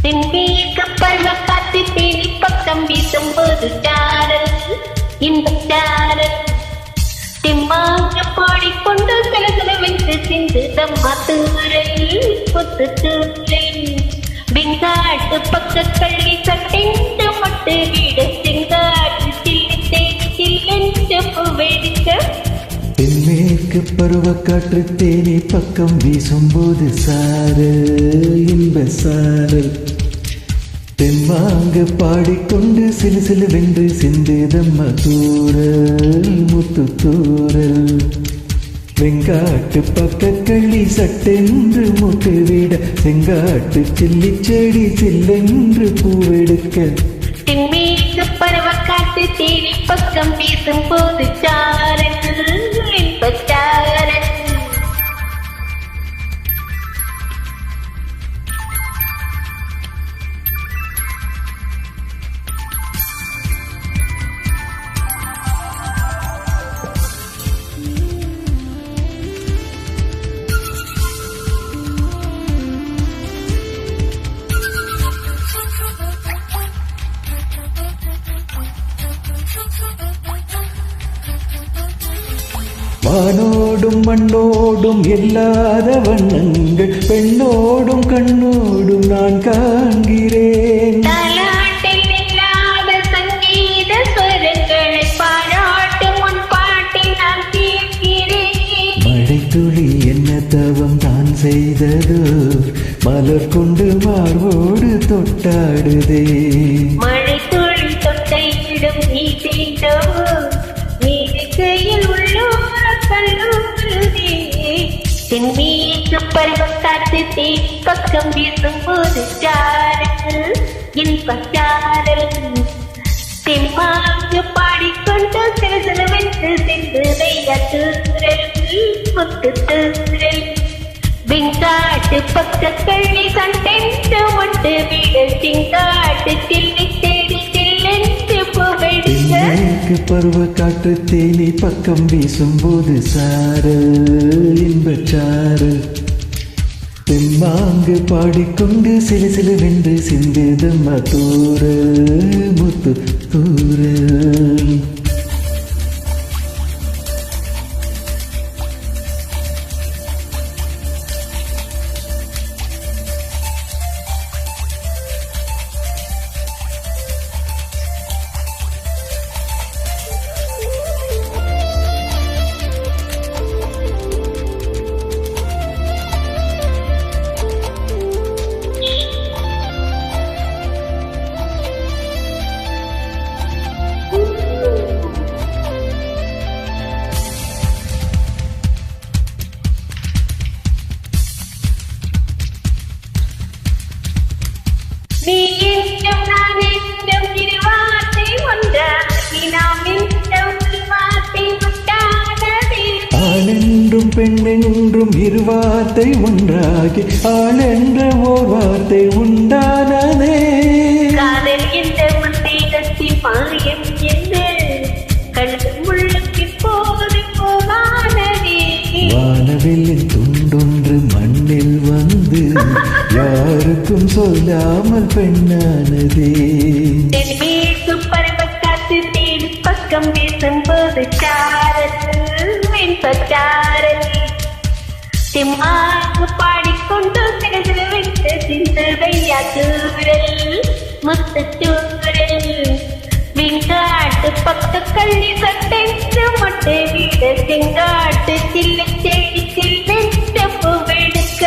தென்மேற்கு பருவக்காற்று தேனி பக்கம் வீசும்போது சாரல் இன்பச் சாரல் திம்மாக பாடிக்கொண்டு சிலசிலவென்று சிந்து தம்மா தூரல் புத்து தூரல் வெங்காட்டு பக்க கள்ளி சட்டென்று மட்டு வீடு செங்காட்டு சில்லி தேடி சில்லென்று பூவெடுக்க தென்மேற்கு பருவக்காற்று தேனி பக்கம் வீசும்போது சாரல் இன்ப சாரல் தெம்மாங்கு பாடிக்கொண்டு சிலு சிலுவென்று சிந்தேதம்ம தூரல் முத்து தூரல் வெங்காட்டு பக்க கள்ளி சட்டென்று முட்டு விட செங்காட்டு சில்லி செடி சில்லென்று பூவெடுக்க தென்மேற்கு பருவக்காற்று தேனி பக்கம் வீசும்போது சாரல் இன்பச் சாரல் வானோடும் மண்ணோடும் எல்லாத வண்ணங்கள் பெண்ணோடும் கண்ணோடும் நான் காண்கிறேன் தாலாட்டில் இல்லாத சங்கீத ஸ்வரங்களை பாராட்டும் உன் பாட்டை நான் கேட்கிறேன் மழை துளி என்ன தவம் தான் செய்ததோ மலர் கொண்டு மார்போடு தொட்டாடுதே மழை துளி தொட்டை இடும் நீ தீண்டோ நீதிக்கையில் உள்ளோர கல்லூருதே தென்மேற்கு பருவக்காற்று தேனி பக்கம் வீசும்போது சாரல் இன்பச் சாரல் தெம்மாக பாடிக்கொண்டு சிலசிலவென்று சென்று தூரல் முத்து தூரல் வெங்காட்டு பக்க கள்ளி சண்டென்று மட்டு வீடு செங்காட்டு சில்லி தேடி சில்லென்று பூவெடுக்க தென்மேற்கு பருவக்காற்று தேனி பக்கம் வீசும்போது சாரல் இன்பச் சாரல் தெம்மாங்கு பாடிக்கொண்டு சிலு சிலுவென்று சிந்தேதம்ம தூரல் முத்து தூரல் நீ என்றும் நான் என்றும் இருவார்த்தை ஒன்றாகி நாம் என்றும் வார்த்தை உண்டானதே ஆளென்றும் பெண்ணென்றும் இருவார்த்தை ஒன்றாகி ஆளென்ற ஓர் வார்த்தை உண்டானதே காதல் என்ற மந்தேகத்தின் மாயம் என்று கண்டு முள்ளுக்கு போது போவானதே வானவில்லின் துண்டொன்று மண்ணில் வந்து யாருக்கும் சொல்லாமல் பெண்ணானதே தென்மேற்கு பருவக்காற்று தேனி பக்கம் வீசும்போது சாரல் இன்பச் சாரல் திம்மாக பாடிக்கொண்டு சிலசிலவென்று சிந்ததையா தூரல் முத்து தூரல் வெங்காட்டு பக்க கள்ளி சட்டென்று மட்டு வீட செங்காட்டு சில்லி செடி சில்லென்று பூவெடுக்க